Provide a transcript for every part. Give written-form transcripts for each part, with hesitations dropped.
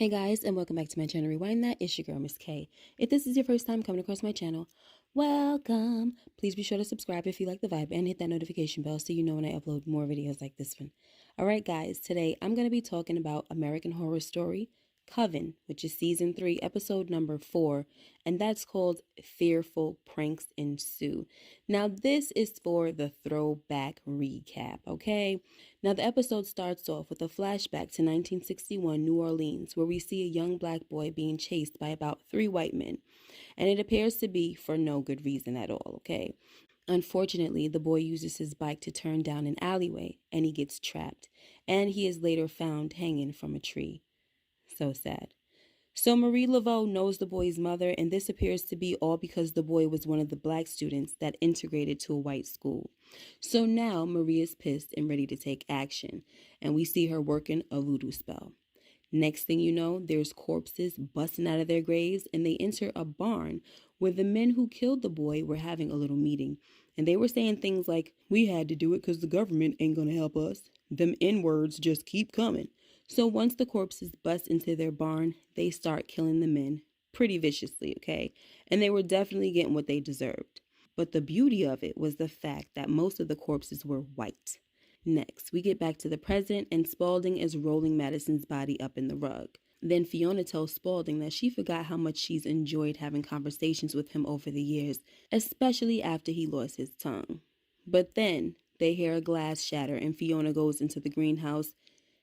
Hey guys, and welcome back to my channel, Rewind That. It's your girl, Miss K. If this is your first time coming across my channel, welcome. Please be sure to subscribe if you like the vibe and hit that notification bell so you know when I upload more videos like this one. Alright guys, today I'm going to be talking about American Horror Story, Coven, which is season 3, episode number 4, and that's called Fearful Pranks Ensue. Now this is for the throwback recap, okay? Now the episode starts off with a flashback to 1961 New Orleans, where we see a young black boy being chased by about 3 white men, and it appears to be for no good reason at all, okay? Unfortunately, the boy uses his bike to turn down an alleyway, and he gets trapped, and he is later found hanging from a tree. So sad. So Marie Laveau knows the boy's mother, and this appears to be all because the boy was one of the black students that integrated to a white school. So now Marie is pissed and ready to take action, and we see her working a voodoo spell. Next thing you know, there's corpses busting out of their graves, and they enter a barn where the men who killed the boy were having a little meeting. And they were saying things like, "We had to do it because the government ain't gonna help us. Them N-words just keep coming." So once the corpses bust into their barn, they start killing the men pretty viciously, okay? And they were definitely getting what they deserved. But the beauty of it was the fact that most of the corpses were white. Next, we get back to the present, and Spaulding is rolling Madison's body up in the rug. Then Fiona tells Spaulding that she forgot how much she's enjoyed having conversations with him over the years, especially after he lost his tongue. But then they hear a glass shatter, and Fiona goes into the greenhouse,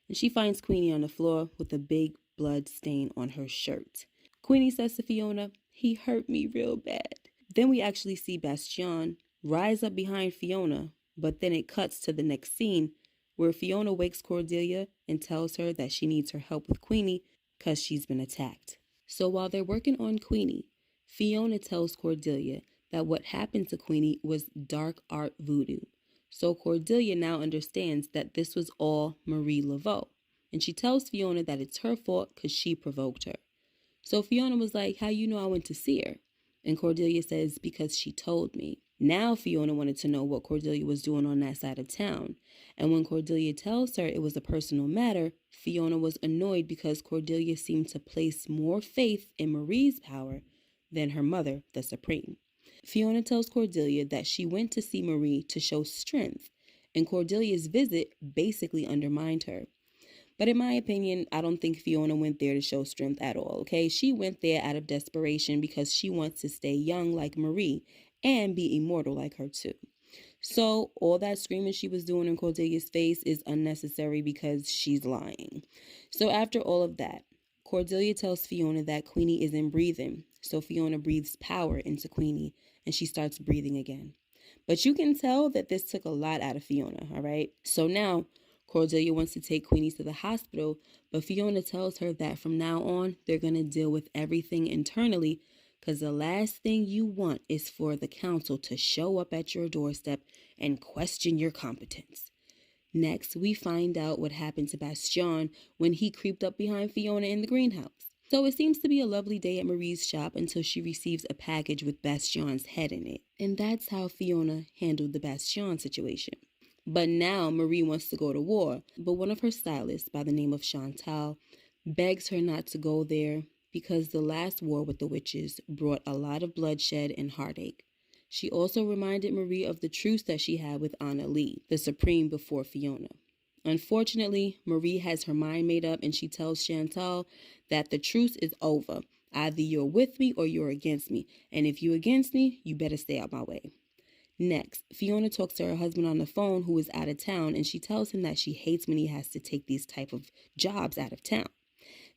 and she finds Queenie on the floor with a big blood stain on her shirt. Queenie says to Fiona, "He hurt me real bad." Then we actually see Bastien rise up behind Fiona, but then it cuts to the next scene where Fiona wakes Cordelia and tells her that she needs her help with Queenie because she's been attacked. So while they're working on Queenie, Fiona tells Cordelia that what happened to Queenie was dark art voodoo. So Cordelia now understands that this was all Marie Laveau, and she tells Fiona that it's her fault because she provoked her. So Fiona was like, "How you know I went to see her?" And Cordelia says, "Because she told me." Now Fiona wanted to know what Cordelia was doing on that side of town. And when Cordelia tells her it was a personal matter, Fiona was annoyed because Cordelia seemed to place more faith in Marie's power than her mother, the Supreme. Fiona tells Cordelia that she went to see Marie to show strength, and Cordelia's visit basically undermined her. But in my opinion, I don't think Fiona went there to show strength at all, okay? She went there out of desperation because she wants to stay young like Marie and be immortal like her too. So all that screaming she was doing in Cordelia's face is unnecessary because she's lying. So after all of that, Cordelia tells Fiona that Queenie isn't breathing. So Fiona breathes power into Queenie, and she starts breathing again. But you can tell that this took a lot out of Fiona, all right? So now Cordelia wants to take Queenie to the hospital, but Fiona tells her that from now on, they're going to deal with everything internally, because the last thing you want is for the council to show up at your doorstep and question your competence. Next, we find out what happened to Bastien when he creeped up behind Fiona in the greenhouse. So it seems to be a lovely day at Marie's shop until she receives a package with Bastien's head in it. And that's how Fiona handled the Bastien situation. But now Marie wants to go to war, but one of her stylists by the name of Chantal begs her not to go there because the last war with the witches brought a lot of bloodshed and heartache. She also reminded Marie of the truce that she had with Anna Lee, the Supreme before Fiona. Unfortunately, Marie has her mind made up, and she tells Chantal that the truce is over. Either you're with me or you're against me, and if you're against me, you better stay out my way. Next, Fiona talks to her husband on the phone who is out of town, and she tells him that she hates when he has to take these type of jobs out of town.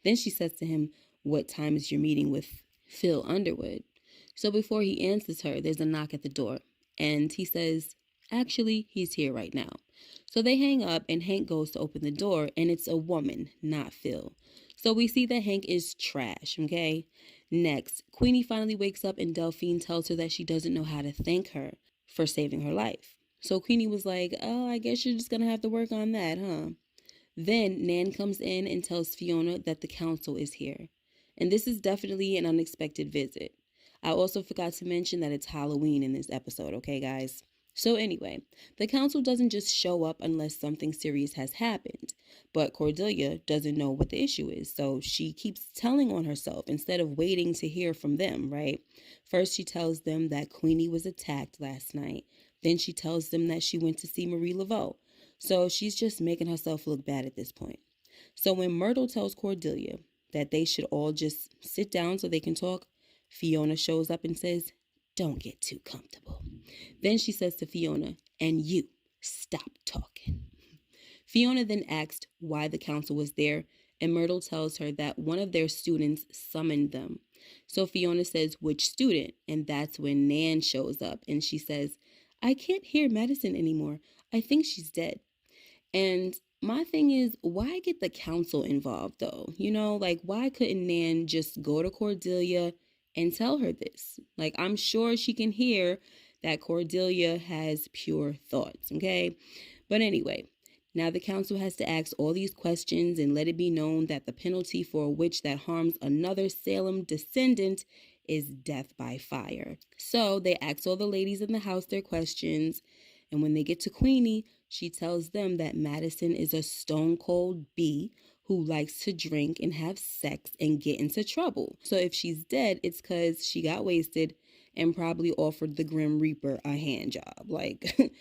Then she says to him, "What time is your meeting with Phil Underwood?" So before he answers her, there's a knock at the door, and he says, "Actually, he's here right now." So they hang up, and Hank goes to open the door, and it's a woman, not Phil. So we see that Hank is trash, okay? Next, Queenie finally wakes up, and Delphine tells her that she doesn't know how to thank her for saving her life. So Queenie was like, "Oh, I guess you're just going to have to work on that, huh?" Then Nan comes in and tells Fiona that the council is here. And this is definitely an unexpected visit. I also forgot to mention that it's Halloween in this episode, okay, guys? So anyway, the council doesn't just show up unless something serious has happened. But Cordelia doesn't know what the issue is, so she keeps telling on herself instead of waiting to hear from them, right? First she tells them that Queenie was attacked last night. Then she tells them that she went to see Marie Laveau. So she's just making herself look bad at this point. So when Myrtle tells Cordelia that they should all just sit down so they can talk, Fiona shows up and says, "Don't get too comfortable." Then she says to Fiona, "And you, stop talking." Fiona then asked why the council was there, and Myrtle tells her that one of their students summoned them. So Fiona says, "Which student?" And that's when Nan shows up, and she says, "I can't hear Madison anymore. I think she's dead." And my thing is, why get the council involved though? Like, why couldn't Nan just go to Cordelia and tell her this? Like, I'm sure she can hear that Cordelia has pure thoughts, okay? But anyway, now the council has to ask all these questions and let it be known that the penalty for a witch that harms another Salem descendant is death by fire. So they ask all the ladies in the house their questions, and when they get to Queenie, she tells them that Madison is a stone cold bee who likes to drink and have sex and get into trouble. So if she's dead, it's because she got wasted and probably offered the Grim Reaper a hand job. Like,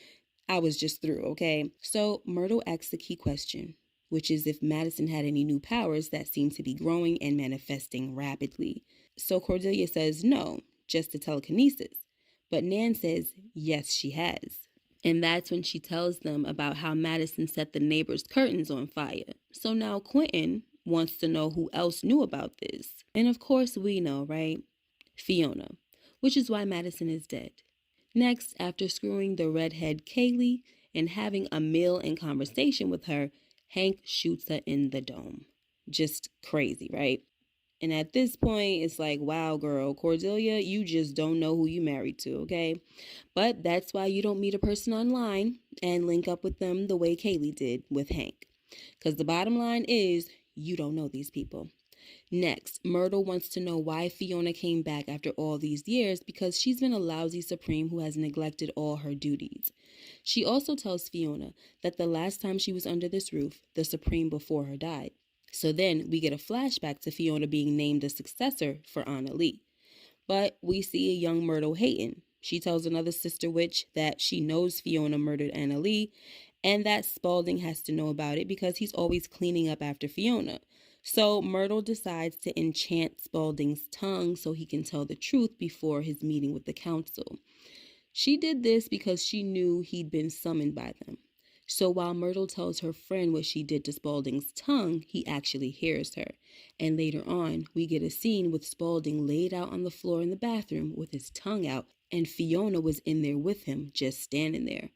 I was just through, okay? So Myrtle asks the key question, which is if Madison had any new powers that seem to be growing and manifesting rapidly. So Cordelia says no, just the telekinesis. But Nan says yes, she has. And that's when she tells them about how Madison set the neighbors' curtains on fire. So now Quentin wants to know who else knew about this. And of course we know, right? Fiona, which is why Madison is dead. Next, after screwing the redhead Kaylee and having a meal and conversation with her, Hank shoots her in the dome. Just crazy, right? And at this point, it's like, wow, girl, Cordelia, you just don't know who you married to, okay? But that's why you don't meet a person online and link up with them the way Kaylee did with Hank. Because the bottom line is, you don't know these people. Next, Myrtle wants to know why Fiona came back after all these years because she's been a lousy Supreme who has neglected all her duties. She also tells Fiona that the last time she was under this roof, the Supreme before her died. So then we get a flashback to Fiona being named a successor for Anna Lee. But we see a young Myrtle hating. She tells another sister witch that she knows Fiona murdered Anna Lee and that Spalding has to know about it because he's always cleaning up after Fiona. So Myrtle decides to enchant Spalding's tongue so he can tell the truth before his meeting with the council. She did this because she knew he'd been summoned by them. So while Myrtle tells her friend what she did to Spalding's tongue, he actually hears her. And later on, we get a scene with Spalding laid out on the floor in the bathroom with his tongue out, and Fiona was in there with him, just standing there.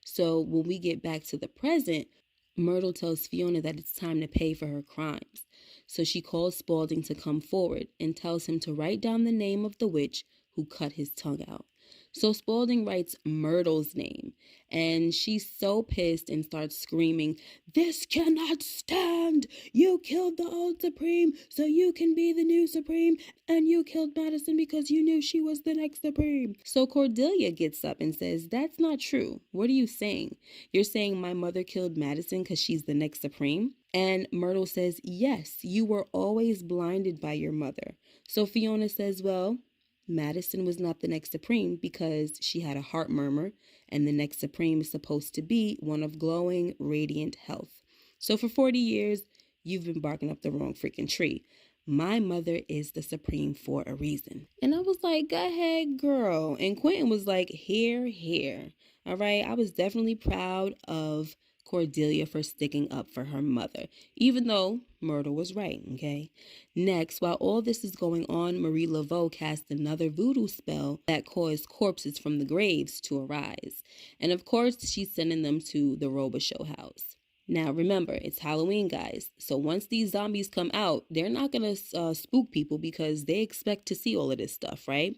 So when we get back to the present, Myrtle tells Fiona that it's time to pay for her crimes. So she calls Spalding to come forward and tells him to write down the name of the witch who cut his tongue out. So Spalding writes Myrtle's name, and she's so pissed and starts screaming, "This cannot stand! You killed the old Supreme so you can be the new Supreme, and you killed Madison because you knew she was the next Supreme." So Cordelia gets up and says, "That's not true. What are you saying? You're saying my mother killed Madison because she's the next Supreme?" And Myrtle says, "Yes, you were always blinded by your mother." So Fiona says, "Well, Madison was not the next Supreme because she had a heart murmur, and the next Supreme is supposed to be one of glowing, radiant health. So for 40 years, you've been barking up the wrong freaking tree. My mother is the Supreme for a reason." And I was like, go ahead, girl. And Quentin was like, here, here. All right, I was definitely proud of Cordelia for sticking up for her mother, even though Myrtle was right, okay? Next, while all this is going on, Marie Laveau cast another voodoo spell that caused corpses from the graves to arise. And of course, she's sending them to the Robichaux house. Now, remember, it's Halloween, guys. So once these zombies come out, they're not going to spook people because they expect to see all of this stuff, right?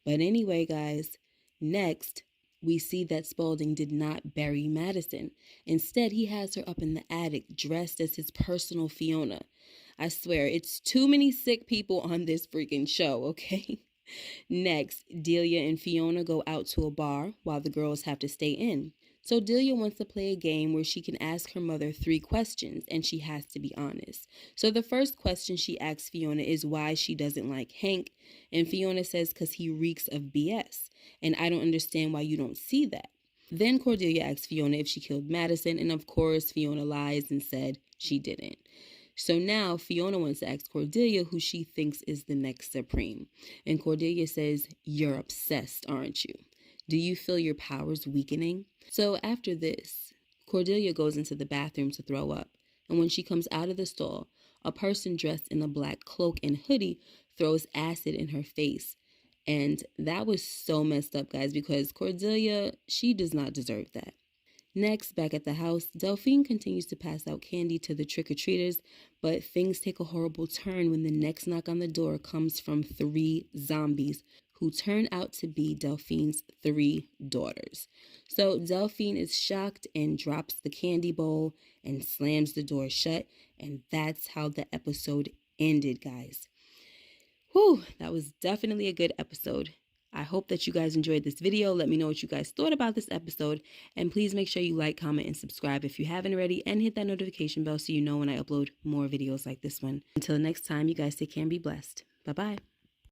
But anyway, guys, next, we see that Spalding did not bury Madison. Instead, he has her up in the attic, dressed as his personal Fiona. I swear, it's too many sick people on this freaking show, okay? Next, Delia and Fiona go out to a bar while the girls have to stay in. So Delia wants to play a game where she can ask her mother 3 questions and she has to be honest. So the first question she asks Fiona is why she doesn't like Hank, and Fiona says because he reeks of BS, and I don't understand why you don't see that. Then Cordelia asks Fiona if she killed Madison, and of course Fiona lies and said she didn't. So now Fiona wants to ask Cordelia who she thinks is the next Supreme. And Cordelia says, "You're obsessed, aren't you? Do you feel your powers weakening?" So after this, Cordelia goes into the bathroom to throw up. And when she comes out of the stall, a person dressed in a black cloak and hoodie throws acid in her face. And that was so messed up, guys, because Cordelia, she does not deserve that. Next, back at the house, Delphine continues to pass out candy to the trick-or-treaters, but things take a horrible turn when the next knock on the door comes from 3 zombies who turn out to be Delphine's 3 daughters. So Delphine is shocked and drops the candy bowl and slams the door shut, and that's how the episode ended, guys. Whew, that was definitely a good episode. I hope that you guys enjoyed this video. Let me know what you guys thought about this episode. And please make sure you like, comment, and subscribe if you haven't already. And hit that notification bell so you know when I upload more videos like this one. Until next time, you guys take care and be blessed. Bye-bye.